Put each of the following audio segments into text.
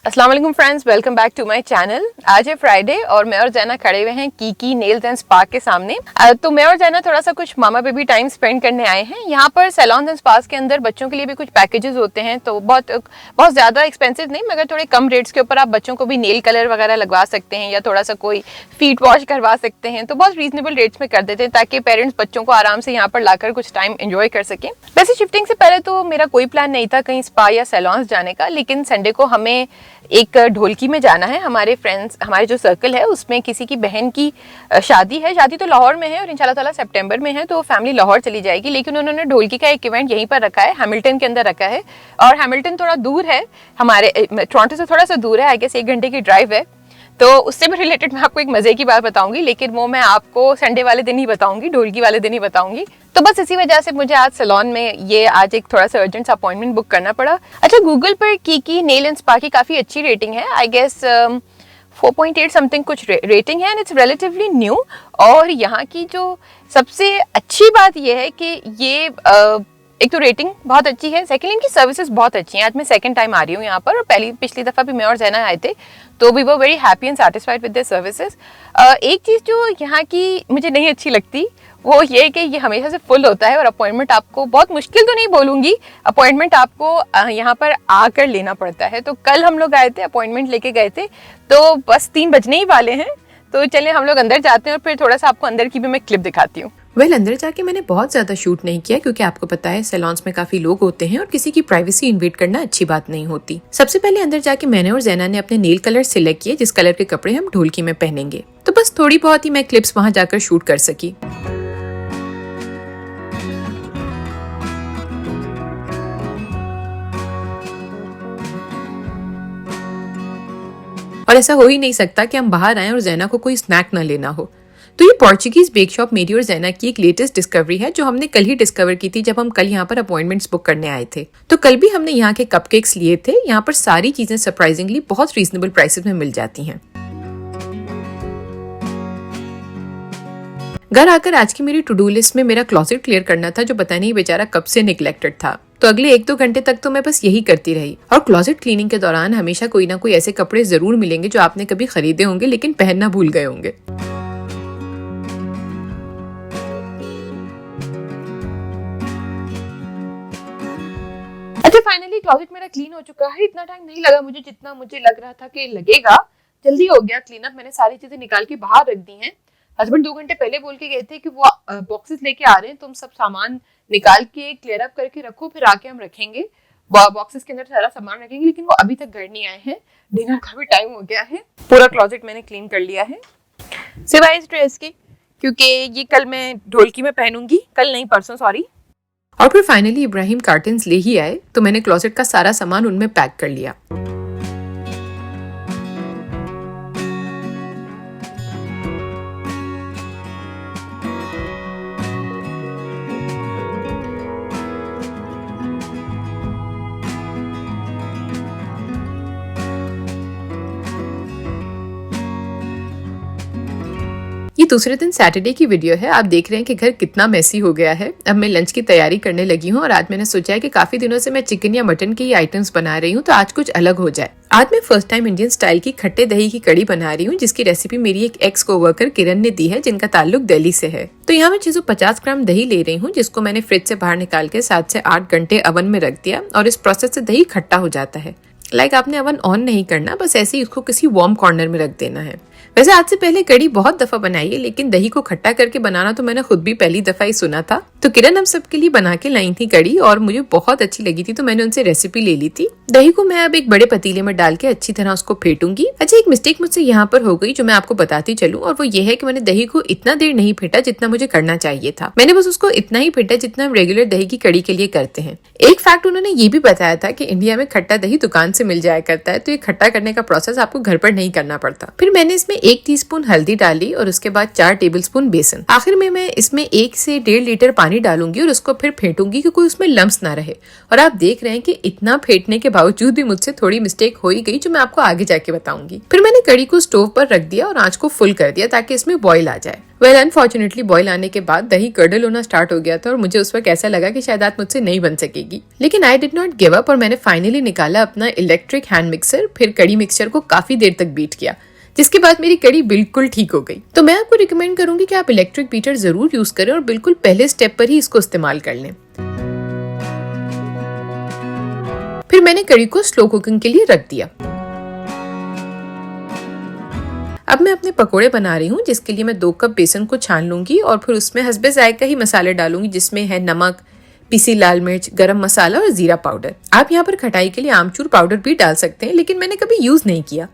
अस्सलाम वालेकुम friends, welcome back to my channel. आज है फ्राइडे और मैं और जैना खड़े हुए हैं कीकी नेल्स एंड स्पा के सामने। तो मैं और जैना थोड़ा सा कुछ मामा बेबी टाइम स्पेंड करने आए हैं। यहाँ पर सैलून्स एंड स्पास के अंदर बच्चों के लिए भी कुछ पैकेजेस होते हैं, तो बहुत ज़्यादा एक्सपेंसिव नहीं मगर थोड़े कम रेट्स के ऊपर आप बच्चों को भी नेल कलर वगैरह लगवा सकते हैं या थोड़ा सा कोई फीट वॉश करवा सकते हैं। तो बहुत रीजनेबल रेट्स में कर देते हैं ताकि पेरेंट्स बच्चों को आराम से यहाँ पर लाकर कुछ टाइम एंजॉय कर सकें। वैसे शिफ्टिंग से पहले तो मेरा कोई प्लान नहीं था कहीं स्पा या सैलून्स जाने का, लेकिन संडे को हमें एक ढोलकी में जाना है। हमारे फ्रेंड्स, हमारे जो सर्कल है उसमें किसी की बहन की शादी है। शादी तो लाहौर में है और इंशाल्लाह ताला सितंबर में है, तो फैमिली लाहौर चली जाएगी, लेकिन उन्होंने ढोलकी का एक इवेंट यहीं पर रखा है, हैमिल्टन के अंदर रखा है। और हैमिल्टन थोड़ा दूर है, हमारे टोरंटो से थोड़ा सा दूर है, आई गेस 1 घंटे की ड्राइव है। तो उससे भी रिलेटेड मैं आपको एक मजे की बात बताऊंगी, लेकिन वो मैं आपको संडे वाले दिन ही बताऊंगी, ढोलकी वाले दिन ही बताऊंगी। तो बस इसी वजह से मुझे आज सैलून में ये आज एक थोड़ा सा अर्जेंट अपॉइंटमेंट बुक करना पड़ा। अच्छा, गूगल पर कीकी नेल एंड स्पा की काफ़ी अच्छी रेटिंग है, आई गेस 4.8 समथिंग कुछ रेटिंग है, एंड इट्स रिलेटिवली न्यू। और यहाँ की जो सबसे अच्छी बात यह है कि ये एक तो रेटिंग बहुत अच्छी है, सेकेंड इनकी सर्विसेज बहुत अच्छी हैं। आज मैं सेकंड टाइम आ रही हूँ यहाँ पर, और पिछली दफ़ा भी मैं और जैना आए थे, तो we were very happy and satisfied with their services. एक चीज़ जो यहाँ की मुझे नहीं अच्छी लगती वो ये है कि ये हमेशा से फुल होता है और अपॉइंटमेंट आपको, बहुत मुश्किल तो नहीं बोलूँगी, अपॉइंटमेंट आपको यहाँ पर आकर लेना पड़ता है। तो कल हम लोग आए थे, अपॉइंटमेंट लेके गए थे, तो बस 3 बजने ही वाले हैं। तो चलिए हम लोग अंदर जाते हैं और फिर थोड़ा सा आपको अंदर की भी मैं क्लिप दिखाती हूँ। अंदर जाके मैंने बहुत ज्यादा शूट नहीं किया क्योंकि आपको पता है सैलून्स में काफी लोग होते हैं और किसी की प्राइवेसी इन्वेट करना अच्छी बात नहीं होती। सबसे पहले अंदर जाके मैंने और जैना ने अपने नेल कलर सिलेक्ट किए, जिस कलर के कपड़े हम ढोलकी में पहनेंगे। तो बस थोड़ी बहुत ही मैं क्लिप्स वहाँ जाकर शूट कर सकी। और ऐसा हो ही नहीं सकता कि हम बाहर आए और जैना को कोई स्नैक न लेना हो। तो ये पोर्चुगीज बेक शॉप मेरी और जैना की एक लेटेस्ट डिस्कवरी है, जो हमने कल ही डिस्कवर की थी जब हम कल यहाँ पर अपॉइंटमेंट्स बुक करने आए थे। तो कल भी हमने यहाँ के कपकेक्स लिए थे। यहाँ पर सारी चीजें सरप्राइजिंगली बहुत रीजनेबल प्राइसेस में मिल जाती हैं। घर आकर आज की मेरी टू डू लिस्ट में मेरा क्लोजेट क्लियर करना था, जो पता नहीं बेचारा कब से निगलेक्टेड था। तो अगले 1-2 घंटे तक तो मैं बस यही करती रही। और क्लोजेट क्लीनिंग के दौरान हमेशा कोई ना कोई ऐसे कपड़े जरूर मिलेंगे जो आपने कभी खरीदे होंगे लेकिन पहनना भूल गए होंगे। अच्छा, फाइनली क्लोजेट मेरा क्लीन हो चुका है। इतना टाइम नहीं लगा मुझे जितना मुझे लग रहा था कि लगेगा। जल्दी हो गया क्लीन अप। मैंने सारी चीजें निकाल के बाहर रख दी हैं। हस्बैंड 2 घंटे पहले बोल के गए थे कि वो बॉक्सेस लेके आ रहे हैं, तुम सब सामान निकाल के क्लियर अप करके रखो, फिर आके हम रखेंगे बॉक्सेस के अंदर सारा सामान रखेंगे। लेकिन वो अभी तक घर नहीं आए हैं, डिनर का भी टाइम हो गया है। पूरा क्लोजेट मैंने क्लीन कर लिया है सिवाय इस ड्रेस के, क्योंकि ये कल मैं ढोलकी में पहनूंगी, कल नहीं परसों, सॉरी। और फिर फाइनली इब्राहिम कार्टन्स ले ही आए, तो मैंने क्लोजेट का सारा सामान उनमें पैक कर लिया। ये दूसरे दिन सैटरडे की वीडियो है। आप देख रहे हैं कि घर कितना मेसी हो गया है। अब मैं लंच की तैयारी करने लगी हूँ और आज मैंने सोचा है कि काफी दिनों से मैं चिकन या मटन के ही आइटम्स बना रही हूँ, तो आज कुछ अलग हो जाए। आज मैं फर्स्ट टाइम इंडियन स्टाइल की खट्टे दही की कड़ी बना रही हूँ, जिसकी रेसिपी मेरी एक एक्स कोवर्कर किरण ने दी है, जिनका ताल्लुक दिल्ली से है। तो यहाँ मैं 650 ग्राम दही ले रही हूँ, जिसको मैंने फ्रिज से बाहर निकाल के 7 से 8 घंटे ओवन में रख दिया। और इस प्रोसेस से दही खट्टा हो जाता है। आपने ओवन ऑन नहीं करना, बस ऐसे ही उसको किसी वार्म कॉर्नर में रख देना है। वैसे आज से पहले कड़ी बहुत दफा बनाई है, लेकिन दही को खट्टा करके बनाना तो मैंने खुद भी पहली दफा ही सुना था। तो किरण हम सबके लिए बना के लाई थी कड़ी, और मुझे बहुत अच्छी लगी थी, तो मैंने उनसे रेसिपी ले ली थी। दही को मैं अब एक बड़े पतीले में डाल के अच्छी तरह उसको फेंटूंगी। अच्छा, एक मिस्टेक मुझसे यहाँ पर हो गई जो मैं आपको बताती चलूं, और वो ये है कि मैंने दही को इतना देर नहीं फेंटा जितना मुझे करना चाहिए था। मैंने बस उसको इतना ही फेंटा जितना हम रेगुलर दही की कड़ी के लिए करते हैं। एक फैक्ट उन्होंने ये भी बताया था कि इंडिया में खट्टा दही दुकान से मिल जाया करता है, तो ये खट्टा करने का प्रोसेस आपको घर पर नहीं करना पड़ता। फिर मैंने इसमें 1 टीस्पून हल्दी डाली और उसके बाद 4 टेबलस्पून बेसन। आखिर में मैं इसमें 1 से 1.5 लीटर पानी डालूंगी और उसको फिर फेंटूंगी कि कोई उसमें लम्स ना रहे। और आप देख रहे हैं कि इतना फेंटने के बावजूद भी मुझसे थोड़ी मिस्टेक हो ही गई, जो मैं आपको आगे जाके बताऊंगी। फिर मैंने कड़ी को स्टोव पर रख दिया और आंच को फुल कर दिया ताकि इसमें बॉईल आ जाए। वेल अनफॉर्चुनेटली बॉईल आने के बाद दही कर्डल होना स्टार्ट हो गया था और मुझे उस वक्त ऐसा लगा कि शायद आज मुझसे नहीं बन सकेगी, लेकिन I did not give up और मैंने फाइनली निकाला अपना इलेक्ट्रिक हैंड मिक्सर। फिर कड़ी मिक्सचर को काफी देर तक बीट किया, जिसके बाद मेरी कड़ी बिल्कुल ठीक हो गई। तो मैं आपको रिकमेंड करूंगी कि आप इलेक्ट्रिक बीटर जरूर यूज करें और बिल्कुल पहले स्टेप पर ही इसको इस्तेमाल कर लें। फिर मैंने कड़ी को स्लो कुकिंग के लिए रख दिया। अब मैं अपने पकोड़े बना रही हूँ, जिसके लिए मैं 2 कप बेसन को छान लूंगी और फिर उसमें हस्बे जायका ही मसाले डालूंगी, जिसमें है नमक, पिसी लाल मिर्च, गरम मसाला और जीरा पाउडर। आप यहाँ पर खटाई के लिए आमचूर पाउडर भी डाल सकते हैं, लेकिन मैंने कभी यूज नहीं किया।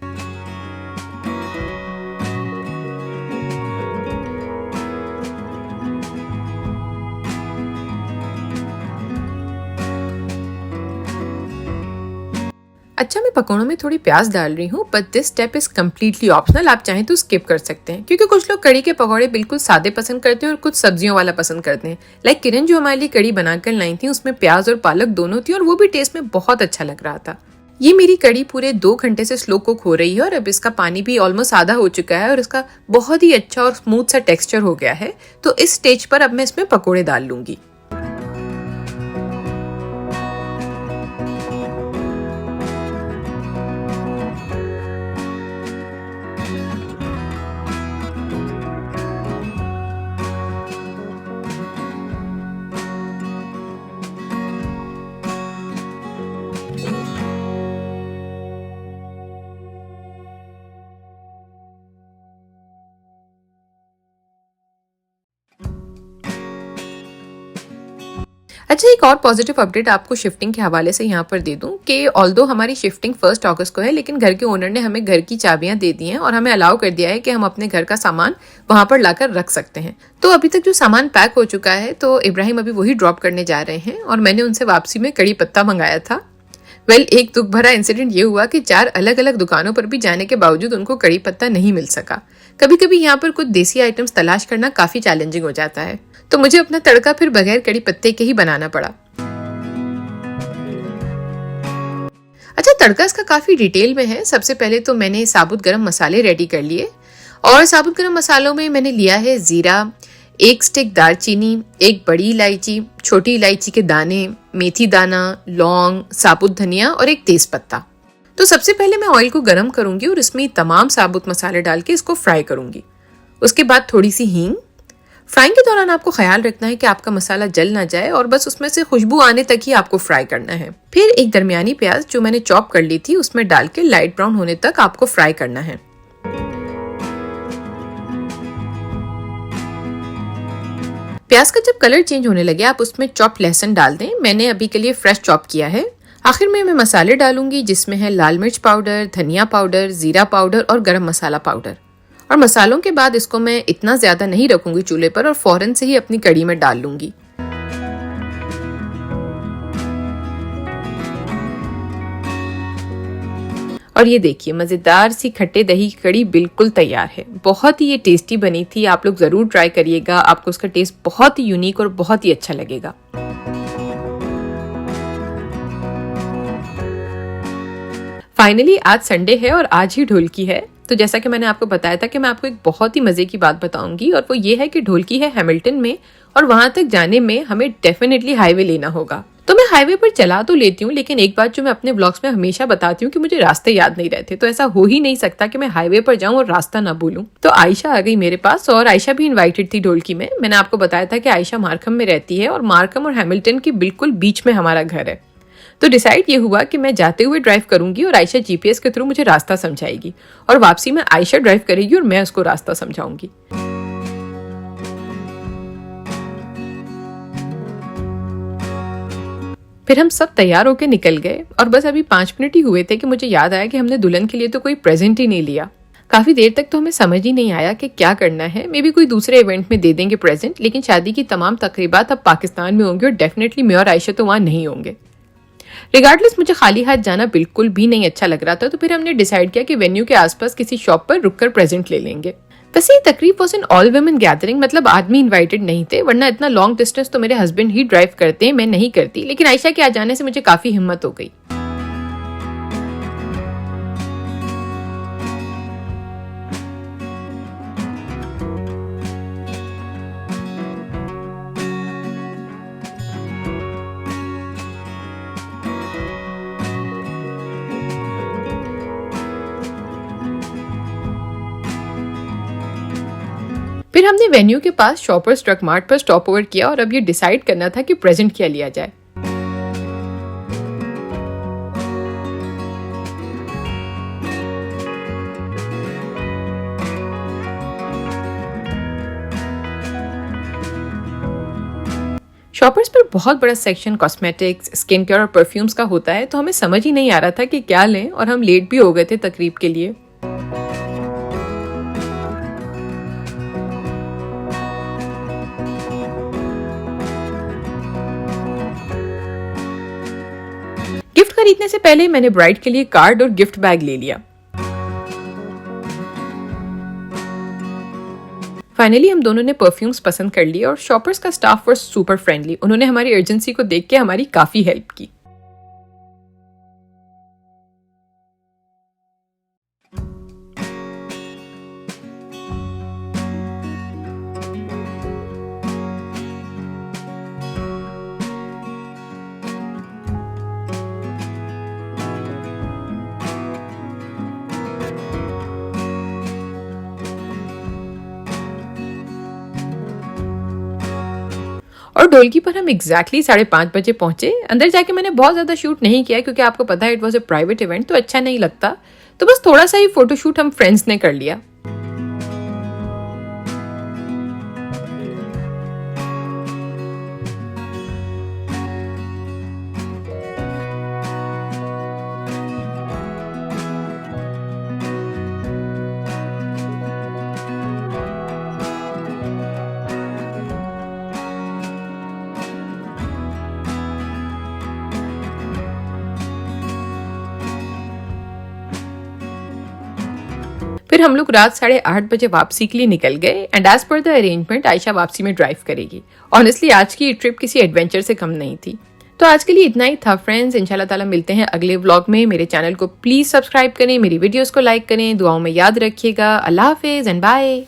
अच्छा, मैं पकौड़ों में थोड़ी प्याज डाल रही हूँ, but this step is completely optional. आप चाहें तो स्किप कर सकते हैं, क्योंकि कुछ लोग कड़ी के पकौड़े बिल्कुल सादे पसंद करते हैं और कुछ सब्जियों वाला पसंद करते हैं। लाइक किरण जो हमारे लिए कड़ी बनाकर लाई थी, उसमें प्याज और पालक दोनों थी और वो भी टेस्ट में बहुत अच्छा लग रहा था। ये मेरी कड़ी पूरे 2 घंटे से स्लो कुक हो रही है और अब इसका पानी भी ऑलमोस्ट आधा हो चुका है और इसका बहुत ही अच्छा और स्मूथ सा टेक्सचर हो गया है। तो इस स्टेज पर अब मैं इसमें पकौड़े डाल लूंगी। अच्छा, एक और पॉजिटिव अपडेट आपको शिफ्टिंग के हवाले से यहाँ पर दे दूं कि ऑल्दो हमारी शिफ्टिंग 1 अगस्त को है, लेकिन घर के ओनर ने हमें घर की चाबियां दे दी हैं और हमें अलाउ कर दिया है कि हम अपने घर का सामान वहां पर लाकर रख सकते हैं। तो अभी तक जो सामान पैक हो चुका है, तो इब्राहिम अभी वही ड्रॉप करने जा रहे हैं और मैंने उनसे वापसी में कड़ी पत्ता मंगाया था। वेल, एक दुख भरा इंसिडेंट ये हुआ कि 4 अलग अलग दुकानों पर भी जाने के बावजूद उनको कड़ी पत्ता नहीं मिल सका। कभी कभी यहाँ पर कुछ देसी आइटम्स तलाश करना काफी चैलेंजिंग हो जाता है, तो मुझे अपना तड़का फिर बगैर कड़ी पत्ते के ही बनाना पड़ा। अच्छा, तड़का इसका काफी डिटेल में है। सबसे पहले तो मैंने साबुत गरम मसाले रेडी कर लिए और साबुत गरम मसालों में मैंने लिया है जीरा, 1 स्टिक दालचीनी, 1 बड़ी इलायची, छोटी इलायची के दाने, मेथी दाना, लौंग, साबुत धनिया और 1 तेज पत्ता। तो सबसे पहले मैं ऑयल को गर्म करूंगी और इसमें तमाम साबुत मसाले डाल के इसको फ्राई करूंगी। उसके बाद थोड़ी सी हींग। फ्राइंग के दौरान आपको ख्याल रखना है कि आपका मसाला जल ना जाए और बस उसमें से खुशबू आने तक ही आपको फ्राई करना है। फिर एक दरमियानी प्याज जो मैंने चॉप कर ली थी उसमें डाल के लाइट ब्राउन होने तक आपको फ्राई करना है। प्याज का जब कलर चेंज होने लगे आप उसमें चॉप लहसुन डाल दें। मैंने अभी के लिए फ्रेश चॉप किया है। आखिर में मैं मसाले डालूंगी, जिसमें है लाल मिर्च पाउडर, धनिया पाउडर, जीरा पाउडर और गरम मसाला पाउडर। और मसालों के बाद इसको मैं इतना ज्यादा नहीं रखूंगी चूल्हे पर और फौरन से ही अपनी कड़ी में डाल लूंगी। और ये देखिए, मजेदार सी खट्टे दही की कड़ी बिल्कुल तैयार है। बहुत ही ये टेस्टी बनी थी, आप लोग जरूर ट्राई करिएगा। आपको उसका टेस्ट बहुत ही यूनिक और बहुत ही अच्छा लगेगा। फाइनली आज संडे है और आज ही ढोलकी है। तो जैसा कि मैंने आपको बताया था कि मैं आपको एक बहुत ही मजे की बात बताऊंगी और वो ये है कि ढोलकी है हैमिल्टन में और वहां तक जाने में हमें डेफिनेटली हाईवे लेना होगा। तो मैं हाईवे पर चला तो लेती हूँ, लेकिन एक बात जो मैं अपने ब्लॉग्स में हमेशा बताती हूँ कि मुझे रास्ते याद नहीं रहते। तो ऐसा हो ही नहीं सकता कि मैं हाईवे पर जाऊं और रास्ता ना भूलूं। तो आयशा आ गई मेरे पास और आयशा भी इनवाइटेड थी ढोलकी में। मैंने आपको बताया था कि आयशा मार्कम में रहती है और मार्कम और हैमिल्टन के बिल्कुल बीच में हमारा घर है। तो डिसाइड ये हुआ कि मैं जाते हुए ड्राइव करूंगी और आयशा जीपीएस के थ्रू मुझे रास्ता समझाएगी और वापसी में आयशा ड्राइव करेगी और मैं उसको रास्ता समझाऊंगी। फिर हम सब तैयार होकर निकल गए और बस अभी 5 मिनट ही हुए थे कि मुझे याद आया कि हमने दुल्हन के लिए तो कोई प्रेजेंट ही नहीं लिया। काफी देर तक तो हमें समझ ही नहीं आया कि क्या करना है। मे बी कोई दूसरे इवेंट में दे देंगे प्रेजेंट, लेकिन शादी की तमाम तकरीबात अब पाकिस्तान में होंगी और डेफिनेटली मैं और आयशा तो वहां नहीं होंगे। रिगार्डलेस मुझे खाली हाथ जाना बिल्कुल भी नहीं अच्छा लग रहा था, तो फिर हमने डिसाइड किया कि वेन्यू के आसपास किसी शॉप पर रुककर प्रेजेंट ले लेंगे। वैसे ये तकरीब was an all women gathering, मतलब आदमी इनवाइटेड नहीं थे, वरना इतना लॉन्ग डिस्टेंस तो मेरे हस्बैंड ही ड्राइव करते हैं, मैं नहीं करती। लेकिन आयशा के आ जाने से मुझे काफी हिम्मत हो गई। फिर हमने वेन्यू के पास शॉपर्स ट्रक मार्ट पर स्टॉप ओवर किया और अब ये डिसाइड करना था कि प्रेजेंट क्या लिया जाए। शॉपर्स पर बहुत बड़ा सेक्शन कॉस्मेटिक्स, स्किन केयर और परफ्यूम्स का होता है, तो हमें समझ ही नहीं आ रहा था कि क्या लें, और हम लेट भी हो गए थे तकरीब के लिए। गिफ्ट खरीदने से पहले मैंने ब्राइड के लिए कार्ड और गिफ्ट बैग ले लिया। फाइनली हम दोनों ने परफ्यूम्स पसंद कर लिए और शॉपर्स का स्टाफ वाज सुपर फ्रेंडली। उन्होंने हमारी अर्जेंसी को देख के हमारी काफी हेल्प की। और ढोलकी पर हम एग्जैक्टली 5:30 बजे पहुंचे। अंदर जाके मैंने बहुत ज्यादा शूट नहीं किया क्योंकि आपको पता है it was a private event, तो अच्छा नहीं लगता, तो बस थोड़ा सा ही फोटोशूट हम फ्रेंड्स ने कर लिया। फिर हम लोग रात 8:30 बजे वापसी के लिए निकल गए and as per the arrangement Ayesha वापसी में ड्राइव करेगी। ऑनेस्टली आज की ट्रिप किसी एडवेंचर से कम नहीं थी। तो आज के लिए इतना ही था फ्रेंड्स। इंशाल्लाह ताला मिलते हैं अगले व्लॉग में। मेरे चैनल को प्लीज सब्सक्राइब करें, मेरी वीडियोस को लाइक करें, दुआओं में याद रखिएगा। अल्लाह हाफिज एंड बाय।